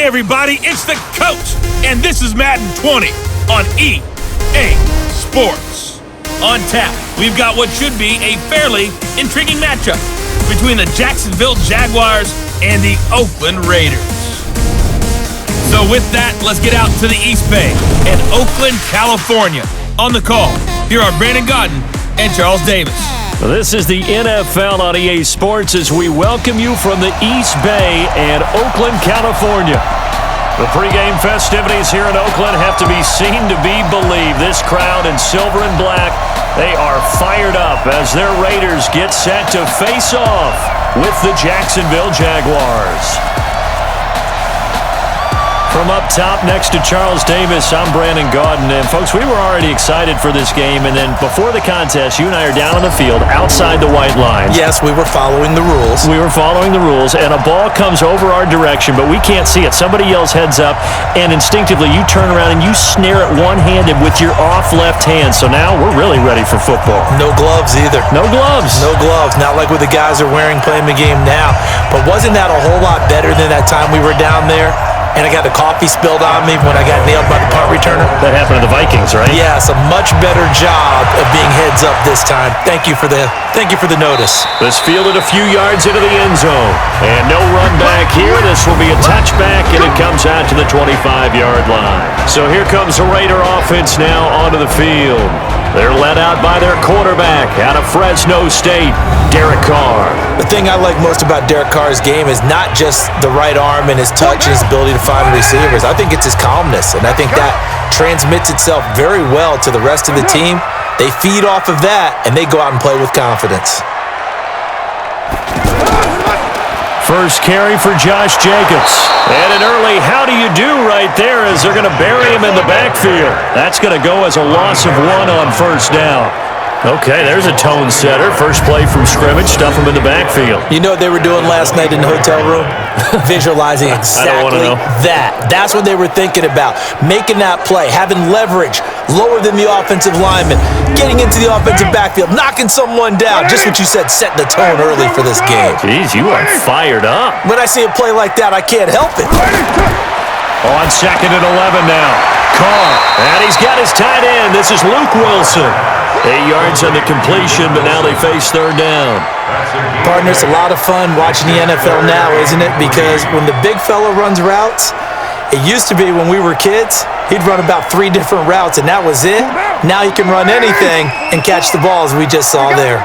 everybody, it's the coach, and this is Madden 20 on EA Sports. On tap, we've got what should be a fairly intriguing matchup between the Jacksonville Jaguars and the Oakland Raiders. So with that, let's get out to the East Bay and Oakland, California. On the call, here are Brandon Godden and Charles Davis. This is the NFL on EA Sports as we welcome you from the East Bay and Oakland, California. The pregame festivities here in Oakland have to be seen to be believed. This crowd in silver and black, they are fired up as their Raiders get set to face off with the Jacksonville Jaguars. From up top next to Charles Davis, I'm Brandon Godden. And folks, we were already excited for this game. And then before the contest, you and I are down on the field outside the white lines. Yes, we were following the rules. We were following the rules, and a ball comes over our direction, but we can't see it. Somebody yells heads up, and instinctively you turn around and you snare it one-handed with your off left hand. So now we're really ready for football. No gloves either. No gloves. No gloves. Not like what the guys are wearing playing the game now. But wasn't that a whole lot better than that time we were down there? And I got the coffee spilled on me when I got nailed by the punt returner. That happened to the Vikings, right? Yes, a much better job of being heads up this time. Thank you for the notice. This fielded a few yards into the end zone. And no run back here. This will be a touchback, and it comes out to the 25-yard line. So here comes the Raider offense now onto the field. They're led out by their quarterback out of Fresno State, Derek Carr. The thing I like most about Derek Carr's game is not just the right arm and his touch and his ability to find receivers. I think it's his calmness, and I think that transmits itself very well to the rest of the team. They feed off of that, and they go out and play with confidence. First carry for Josh Jacobs. And an early how do you do right there as they're going to bury him in the backfield. That's going to go as a loss of 1 on first down. Okay, there's a tone setter. First play from scrimmage, stuff him in the backfield. You know what they were doing last night in the hotel room? Visualizing exactly that. That's what they were thinking about. Making that play, having leverage, lower than the offensive lineman, getting into the offensive backfield, knocking someone down. Just what you said, setting the tone early for this game. Jeez, you are fired up. When I see a play like that, I can't help it. On second and 11 now. Carr, and he's got his tight end. This is Luke Wilson. 8 yards on the completion, but now they face third down. Partner, it's a lot of fun watching the NFL now, isn't it? Because when the big fella runs routes, it used to be when we were kids, he'd run about 3 different routes, and that was it. Now he can run anything and catch the balls we just saw there.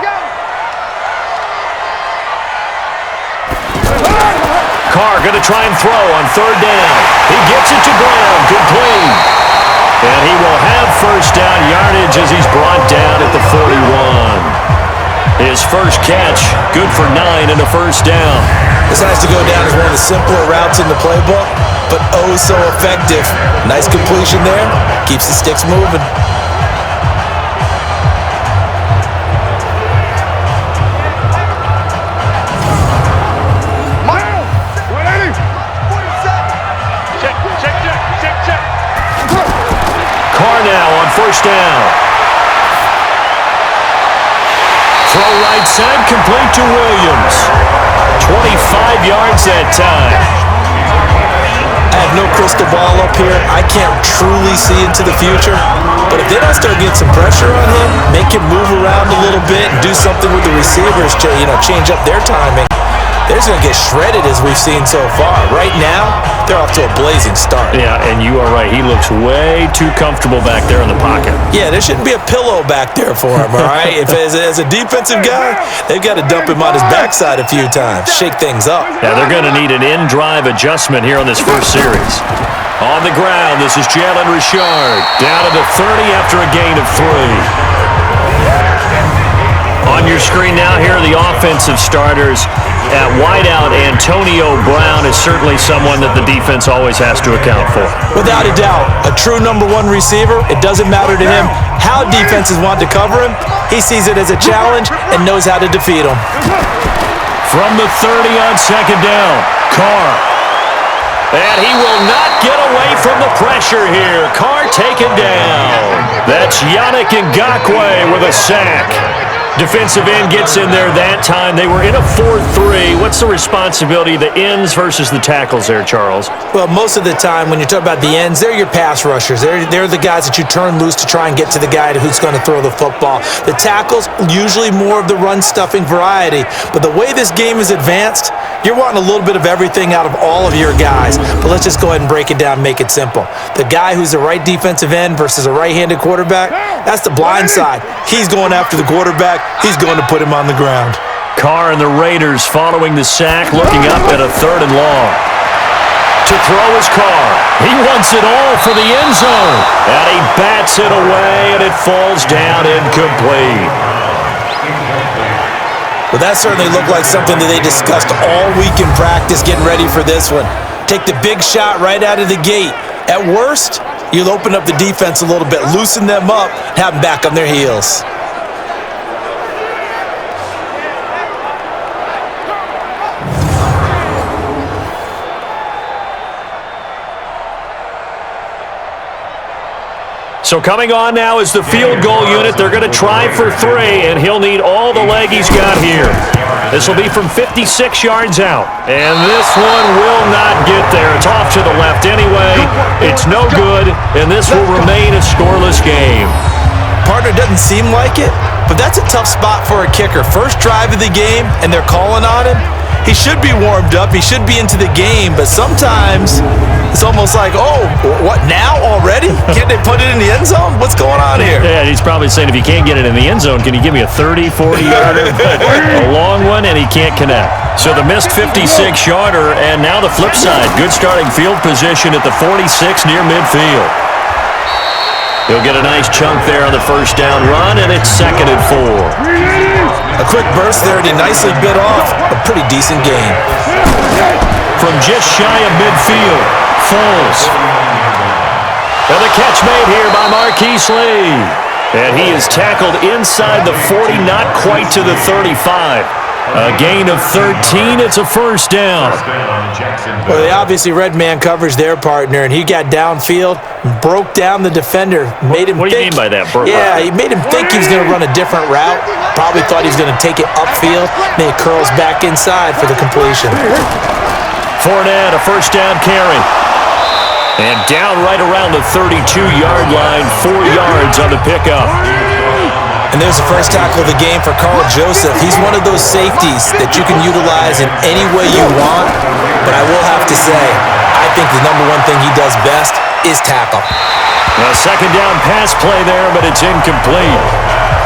Carr going to try and throw on third down. He gets it to Brown, complete. And he will have first down yardage as he's brought down at the 41. His first catch, good for 9 and a first down. This has to go down as one of the simpler routes in the playbook, but oh so effective. Nice completion there, keeps the sticks moving. First down. Throw right side, complete to Williams. 25 yards that time. I have no crystal ball up here. I can't truly see into the future. But if they don't start getting some pressure on him, make him move around a little bit and do something with the receivers to, change up their timing, they're just going to get shredded as we've seen so far. Right now, they're off to a blazing start. Yeah, and you are right. He looks way too comfortable back there in the pocket. Yeah, there shouldn't be a pillow back there for him, all right? If as a defensive guy, they've got to dump him on his backside a few times, shake things up. Yeah, they're going to need an in-drive adjustment here on this first series. On the ground, this is Jalen Richard. Down to the 30 after a gain of 3. On your screen now, here are the offensive starters. At wideout, Antonio Brown is certainly someone that the defense always has to account for. Without a doubt, a true number 1 receiver. It doesn't matter to him how defenses want to cover him. He sees it as a challenge and knows how to defeat them. From the 30 on second down, Carr. And he will not get away from the pressure here. Carr taken down. That's Yannick Ngakoue with a sack. Defensive end gets in there that time. They were in a 4-3. What's the responsibility of the ends versus the tackles there, Charles? Well, most of the time when you talk about the ends, they're your pass rushers. They're the guys that you turn loose to try and get to the guy who's going to throw the football. The tackles, usually more of the run-stuffing variety. But the way this game is advanced, you're wanting a little bit of everything out of all of your guys. But let's just go ahead and break it down and make it simple. The guy who's the right defensive end versus a right-handed quarterback, that's the blind side. He's going after the quarterback. He's going to put him on the ground. Carr and the Raiders following the sack, looking up at a 3rd and long. To throw is Carr. He wants it all for the end zone. And he bats it away, and it falls down incomplete. Well, that certainly looked like something that they discussed all week in practice getting ready for this one. Take the big shot right out of the gate. At worst, you'll open up the defense a little bit, loosen them up, have them back on their heels. So coming on now is the field goal unit. They're going to try for 3, and he'll need all the leg he's got here. This will be from 56 yards out, and this one will not get there. It's off to the left anyway. It's no good, and this will remain a scoreless game. Partner, doesn't seem like it, but that's a tough spot for a kicker. First drive of the game, and they're calling on him. He should be warmed up. He should be into the game, but sometimes it's almost like, oh, what, now already? Can't they put it in the end zone? What's going on here? Yeah, he's probably saying, if you can't get it in the end zone, can you give me a 30, 40-yarder? A long one, and he can't connect. So the missed 56-yarder, and now the flip side. Good starting field position at the 46 near midfield. He'll get a nice chunk there on the first down run, and it's 2nd and 4. A quick burst there, and he nicely bit off a pretty decent gain. From just shy of midfield, Foles. And the catch made here by Marquise Lee. And he is tackled inside the 40, not quite to the 35. A gain of 13. It's a first down. Well, they obviously red man coverage their partner, and he got downfield, broke down the defender, made him What do you mean by that, Bert? Yeah, he made him think he was going to run a different route. Probably thought he was going to take it upfield. Then he curls back inside for the completion. Fournette, a first down carry. And down right around the 32-yard line, 4 yards on the pickup. And there's the first tackle of the game for Carl Joseph. He's one of those safeties that you can utilize in any way you want. But I will have to say, I think the number one thing he does best is tackle. A second down pass play there, but it's incomplete.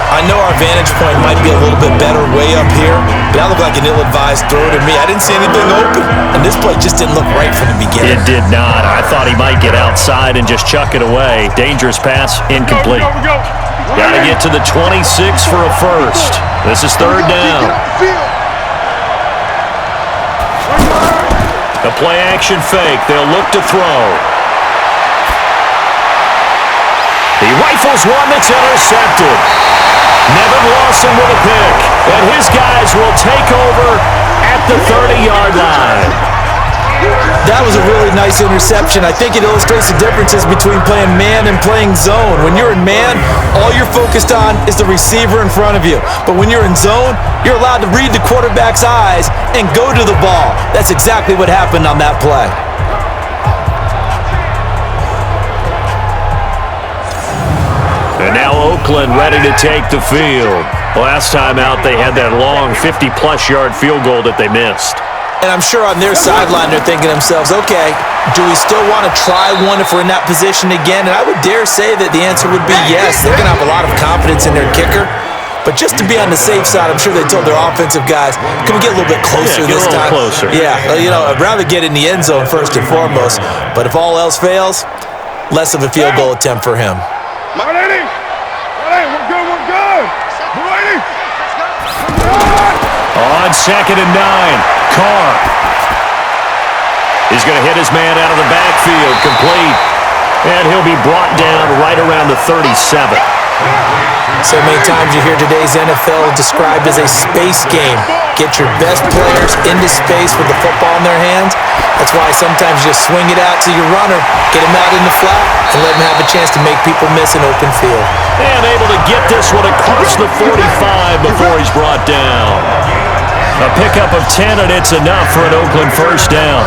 I know our vantage point might be a little bit better way up here, but that looked like an ill-advised throw to me. I didn't see anything open, and this play just didn't look right from the beginning. It did not. I thought he might get outside and just chuck it away. Dangerous pass, incomplete. Got to get to the 26 for a first. This is 3rd down. A play-action fake. They'll look to throw. He rifles one that's intercepted. Nevin Lawson with a pick. And his guys will take over at the 30-yard line. That was a really nice interception. I think it illustrates the differences between playing man and playing zone. When you're in man, all you're focused on is the receiver in front of you. But when you're in zone, you're allowed to read the quarterback's eyes and go to the ball. That's exactly what happened on that play. And now Oakland ready to take the field. Last time out, they had that long 50-plus yard field goal that they missed. And I'm sure on their sideline, they're thinking to themselves, okay, do we still want to try one if we're in that position again? And I would dare say that the answer would be yes. They're going to have a lot of confidence in their kicker. But just to be on the safe side, I'm sure they told their offensive guys, can we get a little bit closer this time? Closer. Yeah, you know, I'd rather get in the end zone first and foremost. But if all else fails, less of a field goal attempt for him. We're good. On 2nd and 9, Carr. He's going to hit his man out of the backfield, complete. And he'll be brought down right around the 37. So many times you hear today's NFL described as a space game. Get your best players into space with the football in their hands. That's why sometimes you just swing it out to your runner, get him out in the flat, and let him have a chance to make people miss an open field. And able to get this one across the 45 before he's brought down. A pickup of 10, and it's enough for an Oakland first down.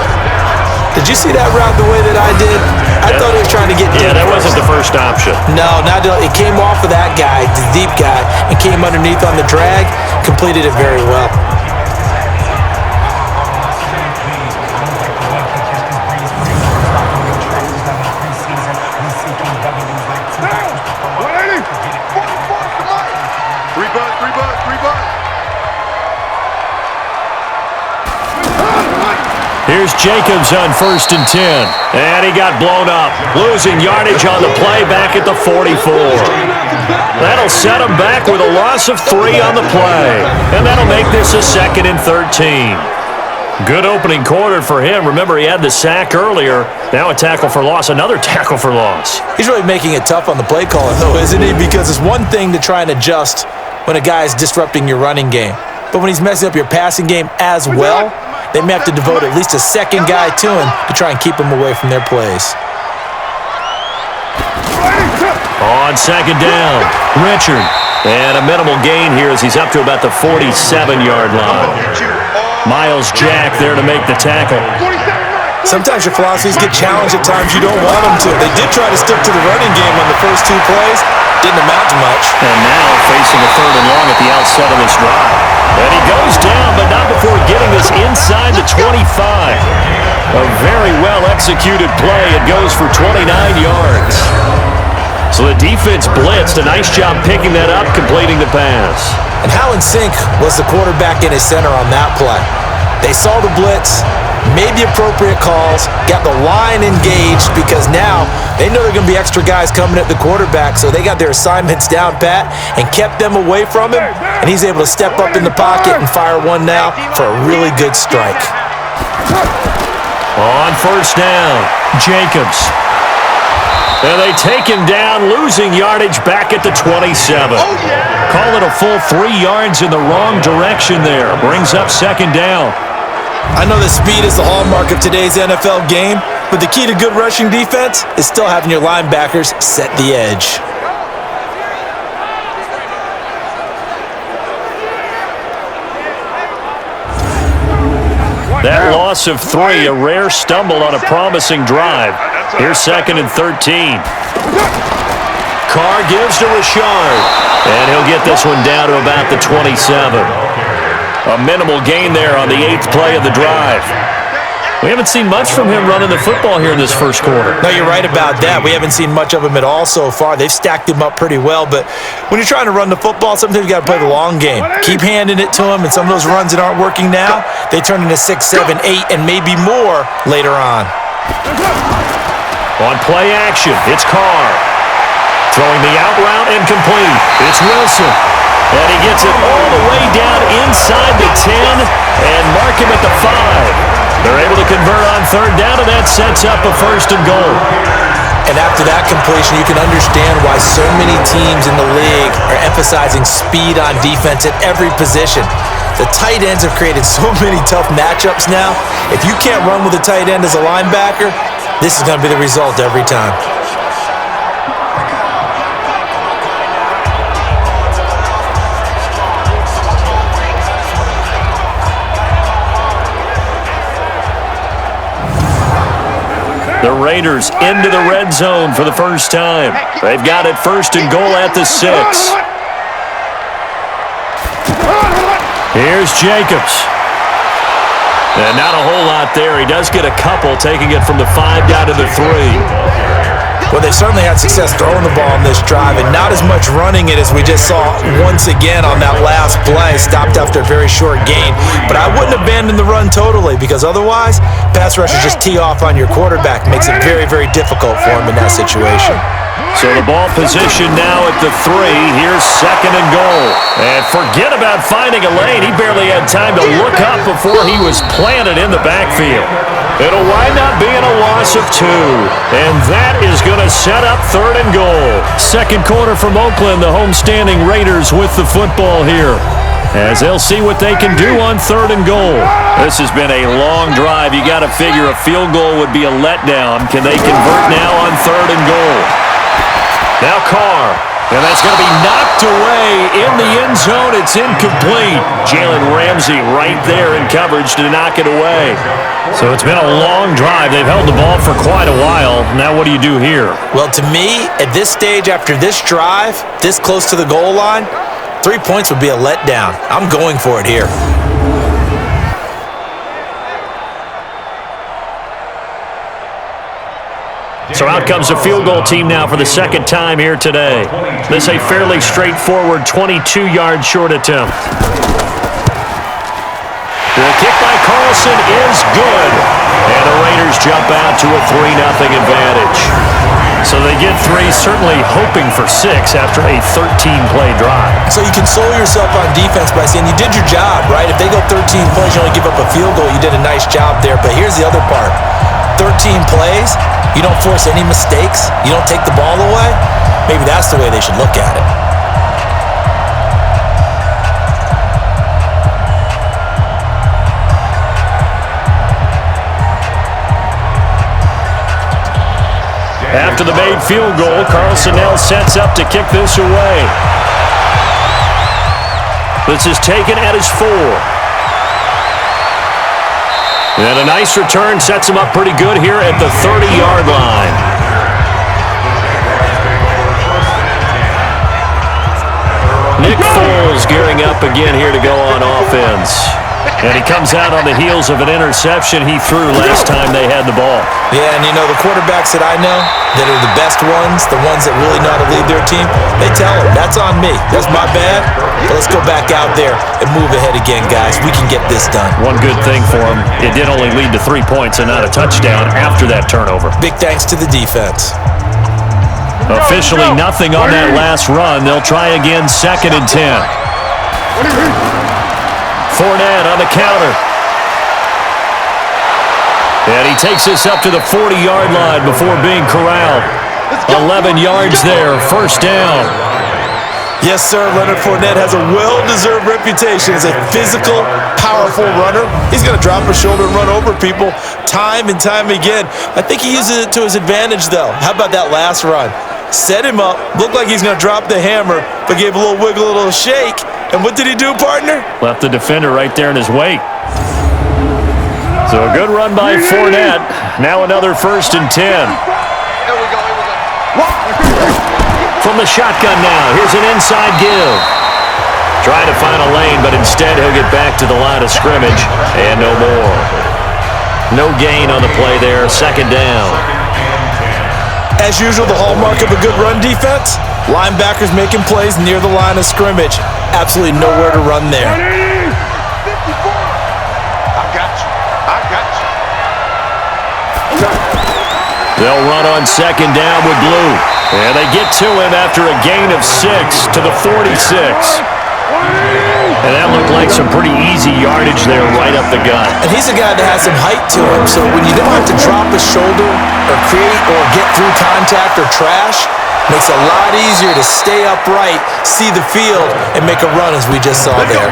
Did you see that route the way that I did? I thought he was trying to get deep. Yeah, that wasn't the first option. No, it came off of that guy, the deep guy, and came underneath on the drag. Completed it very well. Here's Jacobs on 1st and 10. And he got blown up. Losing yardage on the play back at the 44. That'll set him back with a loss of 3 on the play. And that'll make this a 2nd and 13. Good opening quarter for him. Remember, he had the sack earlier. Now a tackle for loss, another tackle for loss. He's really making it tough on the play caller, though, isn't he? Because it's one thing to try and adjust when a guy is disrupting your running game. But when he's messing up your passing game as well, they may have to devote at least a second guy to him to try and keep him away from their plays. On 2nd down, Richard. And a minimal gain here as he's up to about the 47-yard line. Miles Jack there to make the tackle. Sometimes your philosophies get challenged at times you don't want them to. They did try to stick to the running game on the first 2 plays. Didn't amount to much. And now facing a 3rd and long at the outset of this drive. And he goes down, but not before getting this inside the 25. A very well-executed play. It goes for 29 yards. So the defense blitzed. A nice job picking that up, completing the pass. And how in sync was the quarterback in his center on that play? They saw the blitz, made the appropriate calls, got the line engaged because now they know there are going to be extra guys coming at the quarterback, so they got their assignments down pat and kept them away from him, and he's able to step up in the pocket and fire one now for a really good strike. On 1st down, Jacobs. And they take him down, losing yardage back at the 27. Call it a full 3 yards in the wrong direction there. Brings up 2nd down. I know that speed is the hallmark of today's NFL game, but the key to good rushing defense is still having your linebackers set the edge. That loss of 3, a rare stumble on a promising drive. Here's 2nd and 13. Carr gives to Richard, and he'll get this one down to about the 27. A minimal gain there on the 8th play of the drive. We haven't seen much from him running the football here in this first quarter. No, you're right about that. We haven't seen much of him at all so far. They've stacked him up pretty well, but when you're trying to run the football, sometimes you got to play the long game. Keep handing it to him, and some of those runs that aren't working now, they turn into 6, 7, 8, and maybe more later on. On play action, it's Carr. Throwing the out route and complete. It's Wilson. And he gets it all the way down inside the 10 and mark him at the 5. They're able to convert on 3rd down, and that sets up a 1st and goal. And after that completion, you can understand why so many teams in the league are emphasizing speed on defense at every position. The tight ends have created so many tough matchups now. If you can't run with a tight end as a linebacker, this is going to be the result every time. The Raiders into the red zone for the first time. They've got it 1st and goal at the 6. Here's Jacobs. And not a whole lot there. He does get a couple, taking it from the 5 down to the 3. Well, they certainly had success throwing the ball on this drive, and not as much running it as we just saw once again on that last play. Stopped after a very short gain. But I wouldn't abandon the run totally, because otherwise, pass rushers just tee off on your quarterback. Makes it very, very difficult for him in that situation. So the ball position now at the 3. Here's 2nd and goal. And forget about finding a lane. He barely had time to look up before he was planted in the backfield. It'll wind up being a loss of 2. And that is going to set up 3rd and goal. Second quarter from Oakland, the homestanding Raiders with the football here, as they'll see what they can do on 3rd and goal. This has been a long drive. You got to figure a field goal would be a letdown. Can they convert now on 3rd and goal? Now Carr, and that's going to be knocked away in the end zone. It's incomplete. Jalen Ramsey right there in coverage to knock it away. So it's been a long drive. They've held the ball for quite a while. Now what do you do here? Well, to me, at this stage, after this drive, this close to the goal line, 3 points would be a letdown. I'm going for it here. So out comes the field goal team now for the second time here today. This is a fairly straightforward 22-yard short attempt. The kick by Carlson is good. And the Raiders jump out to a 3-0 advantage. So they get 3, certainly hoping for 6 after a 13-play drive. So you console yourself on defense by saying you did your job, right? If they go 13 plays, you only give up a field goal, you did a nice job there. But here's the other part. 13 plays, you don't force any mistakes, you don't take the ball away. Maybe that's the way they should look at it. After the made field goal, Carlson now sets up to kick this away. This is taken at his 4. And a nice return sets him up pretty good here at the 30-yard line. Nick Foles gearing up again here to go on offense. And he comes out on the heels of an interception he threw last time they had the ball. Yeah, and you know, the quarterbacks that I know that are the best ones, the ones that really know how to lead their team, they tell them, that's on me. That's my bad. But let's go back out there and move ahead again, guys. We can get this done. One good thing for him, it did only lead to 3 points and not a touchdown after that turnover. Big thanks to the defense. Officially nothing on that last run. They'll try again, 2nd and 10. Fournette on the counter. And he takes this up to the 40-yard line before being corralled. 11 yards there, first down. Yes, sir, Leonard Fournette has a well-deserved reputation as a physical, powerful runner. He's going to drop his shoulder and run over people time and time again. I think he uses it to his advantage, though. How about that last run? Set him up, looked like he's going to drop the hammer, but gave a little wiggle, a little shake. And what did he do, partner? Left the defender right there in his wake. So a good run by Fournette. Now another 1st and 10. Here we go. From the shotgun now, here's an inside give. Trying to find a lane, but instead he'll get back to the line of scrimmage. And no more. No gain on the play there, 2nd down. As usual, the hallmark of a good run defense, linebackers making plays near the line of scrimmage. Absolutely nowhere to run there. I got you. They'll run on 2nd down with Blue. And they get to him after a gain of 6 to the 46. And that looked like some pretty easy yardage there right up the gut. And he's a guy that has some height to him, so when you don't have to drop a shoulder or create or get through contact or trash, makes it a lot easier to stay upright, see the field, and make a run as we just saw there.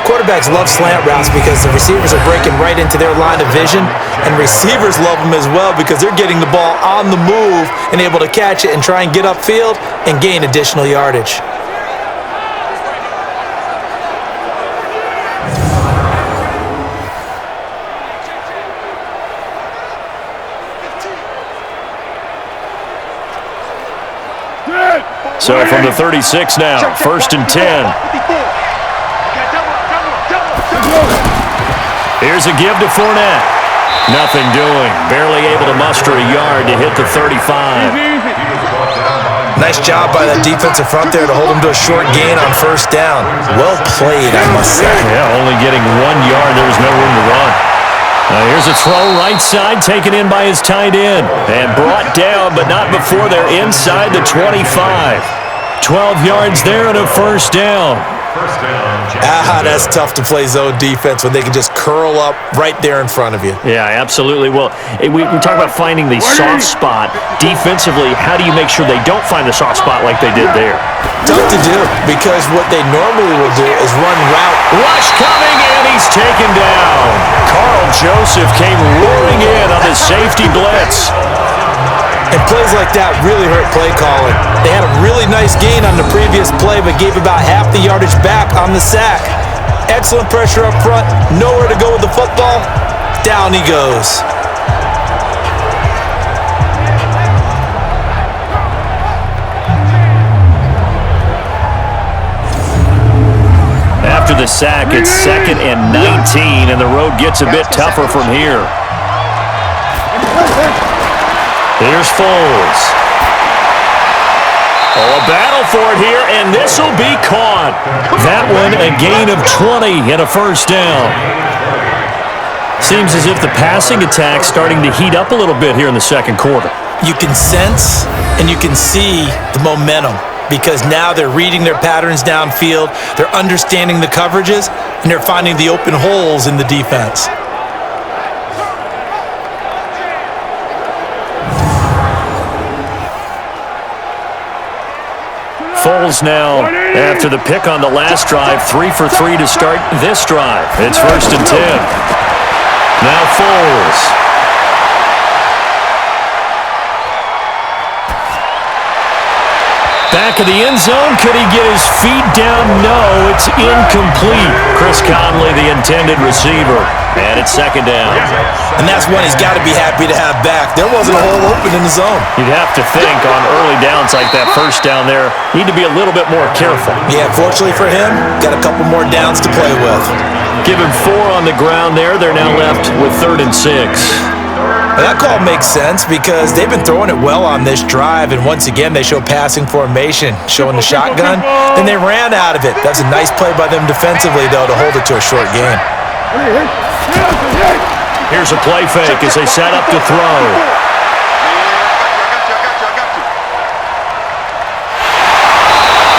Quarterbacks love slant routes because the receivers are breaking right into their line of vision, and receivers love them as well because they're getting the ball on the move and able to catch it and try and get upfield and gain additional yardage. So from the 36 now, 1st and 10. Here's a give to Fournette. Nothing doing. Barely able to muster a yard to hit the 35. Nice job by that defensive front there to hold him to a short gain on 1st down. Well played, I must say. Yeah, only getting 1 yard. There was no room to run. Here's a throw right side, taken in by his tight end. And brought down, but not before they're inside the 25. 12 yards there and a first down. That's tough to play zone defense when they can just curl up right there in front of you. Yeah, absolutely. Well, we talk about finding the soft spot. Defensively, how do you make sure they don't find the soft spot like they did there? Tough to do, because what they normally will do is run route. Rush coming, and he's taken down. Carl Joseph came roaring in on the safety blitz. And plays like that really hurt play calling. They had a really nice gain on the previous play, but gave about half the yardage back on the sack. Excellent pressure up front, nowhere to go with the football. Down he goes. After the sack, it's 2nd and 19, and the road gets a bit tougher from here. Here's Foles. Oh, a battle for it here, and this will be caught. That one, a gain of 20 and a first down. Seems as if the passing attack's starting to heat up a little bit here in the second quarter. You can sense and you can see the momentum, because now they're reading their patterns downfield, they're understanding the coverages, and they're finding the open holes in the defense. Foles now, after the pick on the last drive, 3 for 3 to start this drive. It's 1st and 10. Now Foles. Back of the end zone. Could he get his feet down? No, it's incomplete. Chris Conley, the intended receiver. And it's 2nd down. And that's one he's got to be happy to have back. There wasn't a hole open in the zone. You'd have to think on early downs like that first down there, need to be a little bit more careful. Yeah, fortunately for him, got a couple more downs to play with. Given 4 on the ground there, they're now left with 3rd and 6. Well, that call makes sense because they've been throwing it well on this drive, and once again they show passing formation, showing the shotgun. Then they ran out of it. That's a nice play by them defensively, though, to hold it to a short game. Here's a play fake as they set up to throw.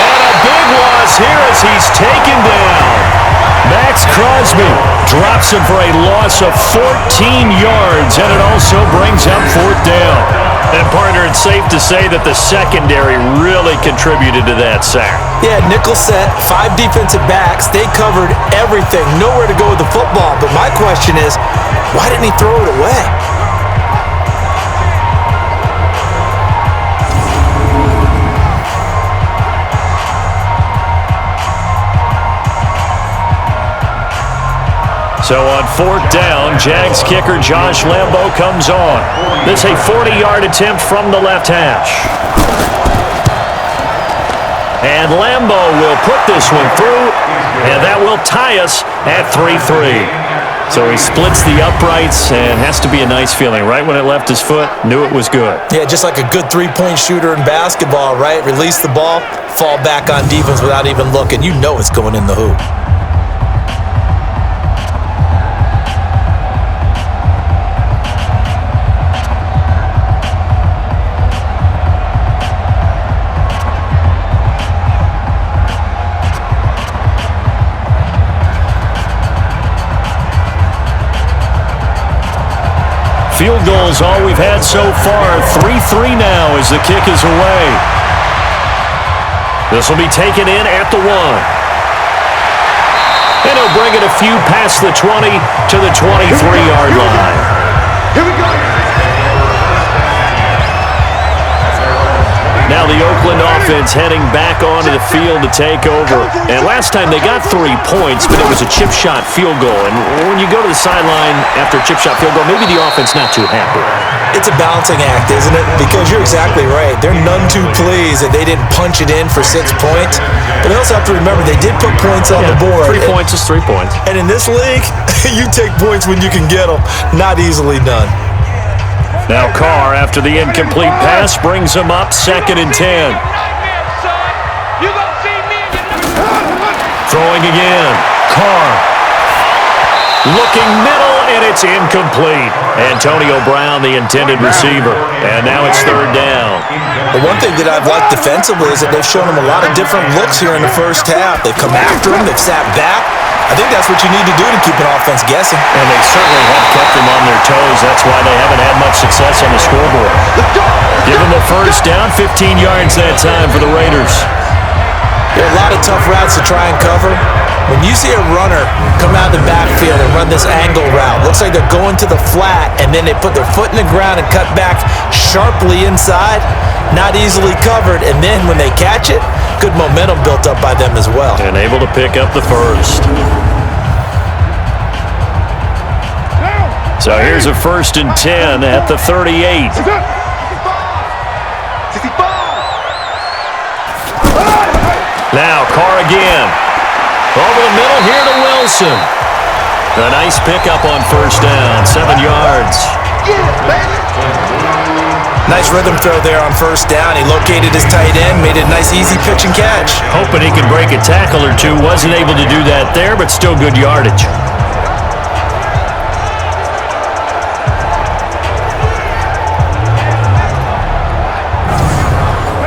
And a big loss here as he's taken down. Max Crosby drops him for a loss of 14 yards, and it also brings up 4th down. And, partner, it's safe to say that the secondary really contributed to that sack. Yeah, nickel set, 5 defensive backs. They covered everything, nowhere to go with the football. But my question is, why didn't he throw it away? So on 4th down, Jags kicker Josh Lambo comes on. This a 40-yard attempt from the left hash. And Lambo will put this one through, and that will tie us at 3-3. So he splits the uprights, and has to be a nice feeling. Right when it left his foot, knew it was good. Yeah, just like a good three-point shooter in basketball, right? Release the ball, fall back on defense without even looking. You know it's going in the hoop. Field goals all we've had so far. 3-3 now as the kick is away. This will be taken in at the 1. And he'll bring it a few past the 20 to the 23-yard line. Here we go. Now the Oakland offense heading back onto the field to take over. And last time they got 3 points, but it was a chip shot field goal. And when you go to the sideline after a chip shot field goal, maybe the offense not too happy. It's a balancing act, isn't it? Because you're exactly right. They're none too pleased that they didn't punch it in for 6 points. But they also have to remember they did put points on the board. 3 points is 3 points. And in this league, you take points when you can get them. Not easily done. Now Carr, after the incomplete pass, brings him up 2nd and 10. Throwing again. Carr. Looking middle, And it's incomplete. Antonio Brown, the intended receiver. And now it's third down. The one thing that I've liked defensively is that they've shown him a lot of different looks here in the first half. They've come after him. They've sat back. I think that's what you need to do to keep an offense guessing. And they certainly have kept them on their toes. That's why they haven't had much success on the scoreboard. Give them a first down, 15 yards that time for the Raiders. There are a lot of tough routes to try and cover. When you see a runner come out of the backfield and run this angle route, looks like they're going to the flat, and then they put their foot in the ground and cut back sharply inside, not easily covered, and then when they catch it, good momentum built up by them as well. And able to pick up the first. So here's a 1st and 10 at the 38. Now Carr again. Over the middle here to Wilson. A nice pickup on first down, 7 yards. Nice rhythm throw there on first down. He located his tight end, made it a nice easy pitch and catch. Hoping he could break a tackle or two. Wasn't able to do that there, but still good yardage.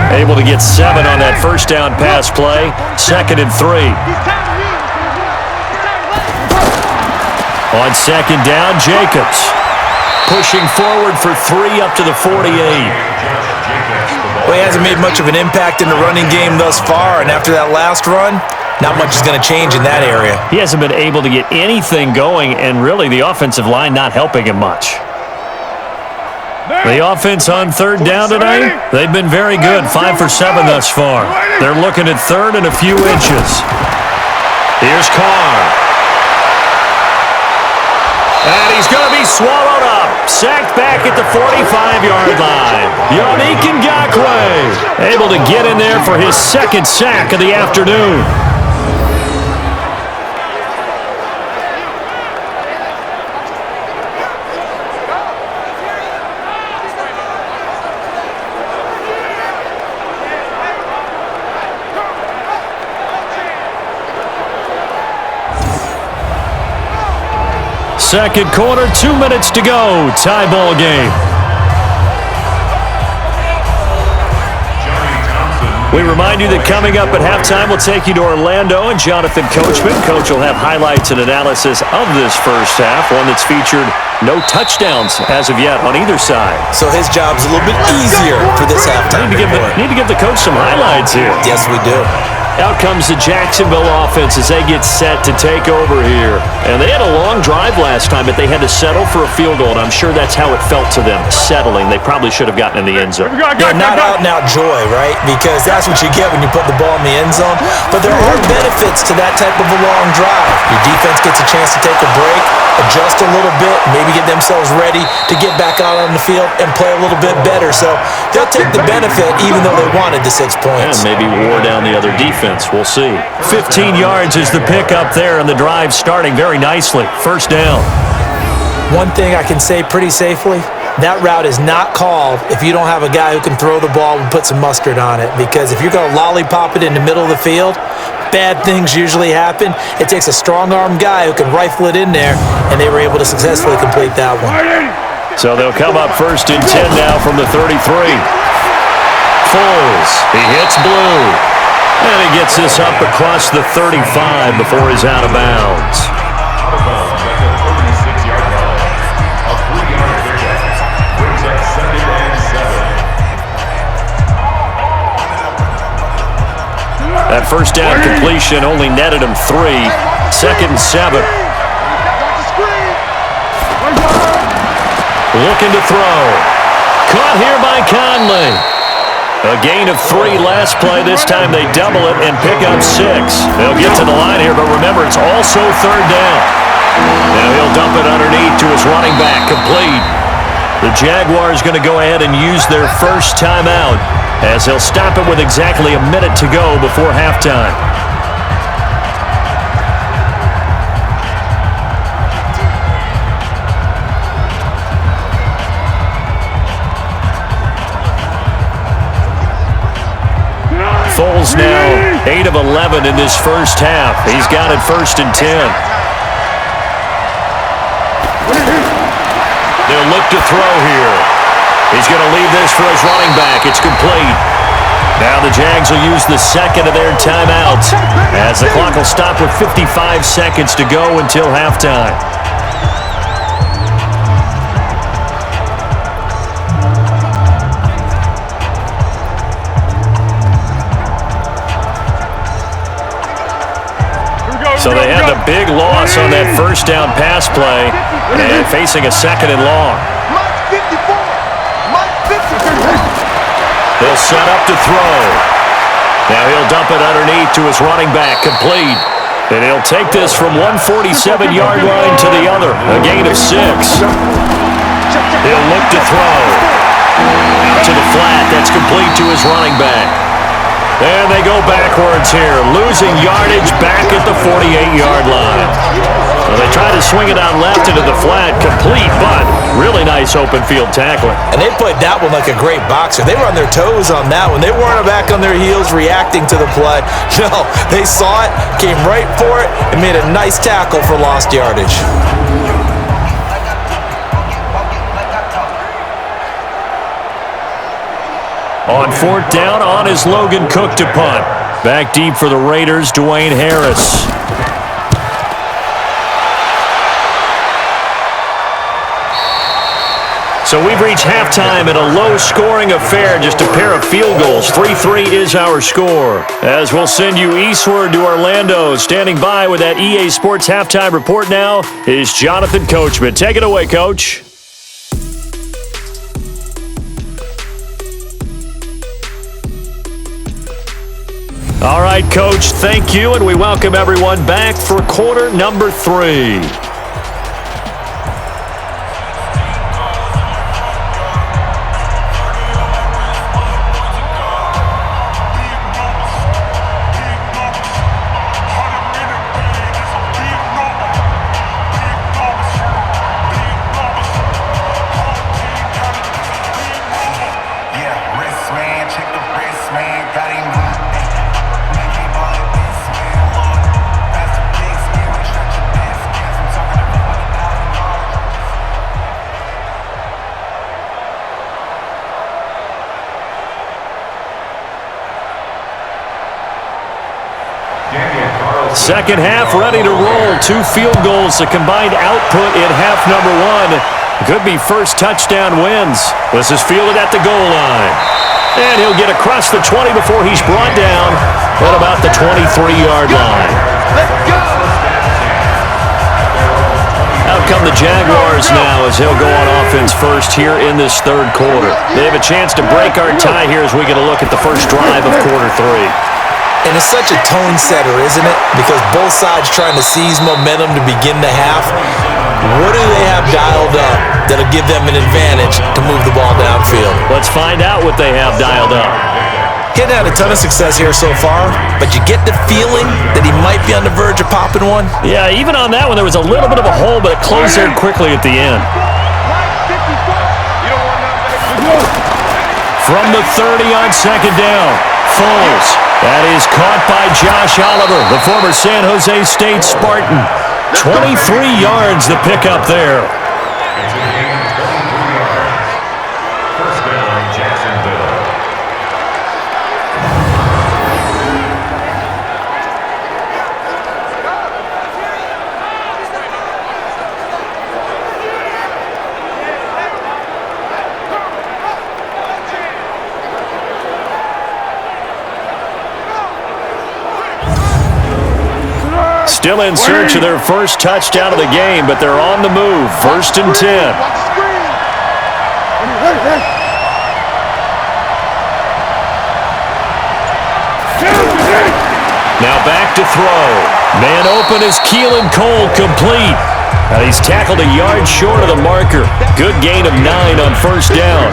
Able to get 7 on that first down pass play. 2nd and 3. On 2nd down, Jacobs. Pushing forward for 3 up to the 48. Well, he hasn't made much of an impact in the running game thus far, and after that last run, not much is going to change in that area. He hasn't been able to get anything going, and really the offensive line not helping him much. The offense on 3rd down tonight, they've been very good, 5 for 7 thus far. They're looking at 3rd and a few inches. Here's Carr. And he's going to be swallowed up. Sacked back at the 45-yard line. Yannick Ngakoue able to get in there for his 2nd sack of the afternoon. Second quarter, 2 minutes to go. Tie ball game. We remind you that coming up at halftime, we'll take you to Orlando and Jonathan Coachman. Coach will have highlights and analysis of this first half, one that's featured no touchdowns as of yet on either side. So his job's a little bit easier for this halftime. Need to give the coach some highlights here. Yes, we do. Out comes the Jacksonville offense as they get set to take over here. And they had a long drive last time, but they had to settle for a field goal, and I'm sure that's how it felt to them, settling. They probably should have gotten in the end zone. Yeah, not out-and-out joy, right? Because that's what you get when you put the ball in the end zone. But there are benefits to that type of a long drive. Your defense gets a chance to take a break, adjust a little bit, maybe get themselves ready to get back out on the field and play a little bit better. So they'll take the benefit even though they wanted the 6 points. And maybe wore down the other defense. We'll see. 15 yards is the pickup there, and the drive starting very nicely. First down. One thing I can say pretty safely, that route is not called if you don't have a guy who can throw the ball and put some mustard on it. Because if you're going to lollipop it in the middle of the field, bad things usually happen. It takes a strong-armed guy who can rifle it in there, and they were able to successfully complete that one. So they'll come up 1st and 10 now from the 33. Foles. He hits Blue. And he gets this up across the 35 before he's out of bounds. That first down completion only netted him 3. 2nd and 7. Looking to throw. Caught here by Conley. A gain of 3 last play. This time they double it and pick up 6. They'll get to the line here, but remember, it's also 3rd down. Now he'll dump it underneath to his running back, complete. The Jaguars going to go ahead and use their first timeout as they'll stop it with exactly a minute to go before halftime. Foles now 8 of 11 in this first half. He's got it 1st and 10. They'll look to throw here. He's going to leave this for his running back. It's complete. Now the Jags will use the second of their timeouts as the clock will stop with 55 seconds to go until halftime. So they had the big loss on that first down pass play and facing a second and long. He'll set up to throw. Now he'll dump it underneath to his running back, complete. And he'll take this from 147-yard line to the other, a gain of 6. He'll look to throw. Out to the flat, that's complete to his running back. And they go backwards here, losing yardage back at the 48-yard line. Well, they try to swing it out left into the flat, complete, but really nice open field tackling. And they played that one like a great boxer. They were on their toes on that one. They weren't back on their heels reacting to the play. No, they saw it, came right for it, and made a nice tackle for lost yardage. On fourth down, on is Logan Cook to punt. Back deep for the Raiders, Dwayne Harris. So we've reached halftime in a low-scoring affair, just a pair of field goals. 3-3 is our score. As we'll send you eastward to Orlando. Standing by with that EA Sports Halftime Report now is Jonathan Coachman. Take it away, Coach. All right, Coach, thank you, and we welcome everyone back for quarter number 3. Second half ready to roll. 2 field goals, the combined output in half number 1. Could be first touchdown wins. This is fielded at the goal line. And he'll get across the 20 before he's brought down at about the 23-yard line. Out come the Jaguars now as he'll go on offense first here in this third quarter. They have a chance to break our tie here as we get a look at the first drive of quarter 3. And it's such a tone setter, isn't it? Because both sides trying to seize momentum to begin the half. What do they have dialed up that'll give them an advantage to move the ball downfield? Let's find out what they have dialed up. He's had a ton of success here so far, but you get the feeling that he might be on the verge of popping one. Yeah, even on that one, there was a little bit of a hole, but it closed there quickly at the end. From the 30 on second down, Foles. That is caught by Josh Oliver, the former San Jose State Spartan. 23 yards the pickup there. First down, Jacksonville. Still in search of their first touchdown of the game, but they're on the move. First and 10. Now back to throw. Man open is Keelan Cole, complete. He's tackled a yard short of the marker. Good gain of 9 on first down.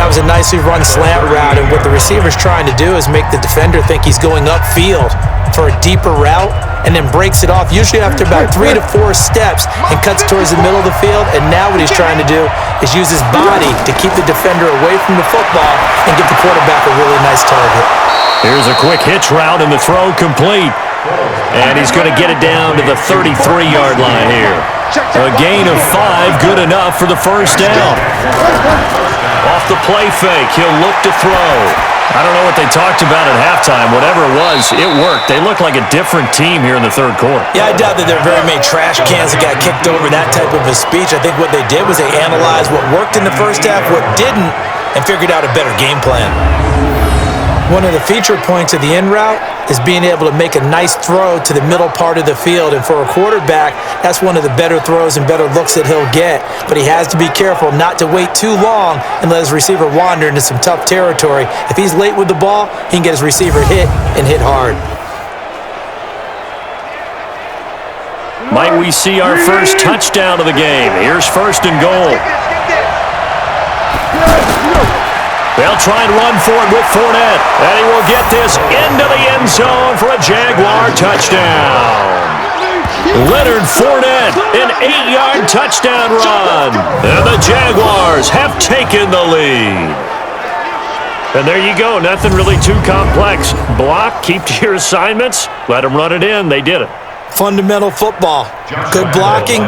That was a nicely run slant route, and what the receiver's trying to do is make the defender think he's going upfield for a deeper route, and then breaks it off, usually after about 3 to 4 steps, and cuts towards the middle of the field. And now what he's trying to do is use his body to keep the defender away from the football and give the quarterback a really nice target. Here's a quick hitch route, and the throw complete. And he's going to get it down to the 33-yard line here. A gain of 5, good enough for the first down. Off the play fake, he'll look to throw. I don't know what they talked about at halftime. Whatever it was, it worked. They look like a different team here in the third quarter. Yeah, I doubt that there are very many trash cans that got kicked over that type of a speech. I think what they did was they analyzed what worked in the first half, what didn't, and figured out a better game plan. One of the feature points of the in route is being able to make a nice throw to the middle part of the field. And for a quarterback, that's one of the better throws and better looks that he'll get. But he has to be careful not to wait too long and let his receiver wander into some tough territory. If he's late with the ball, he can get his receiver hit and hit hard. Might we see our first touchdown of the game? Here's first and goal. They'll try and run for it with Fournette. And he will get this into the end zone for a Jaguar touchdown. Leonard Fournette, an 8-yard touchdown run. And the Jaguars have taken the lead. And there you go. Nothing really too complex. Block, keep to your assignments, let them run it in. They did it. Fundamental football. Good blocking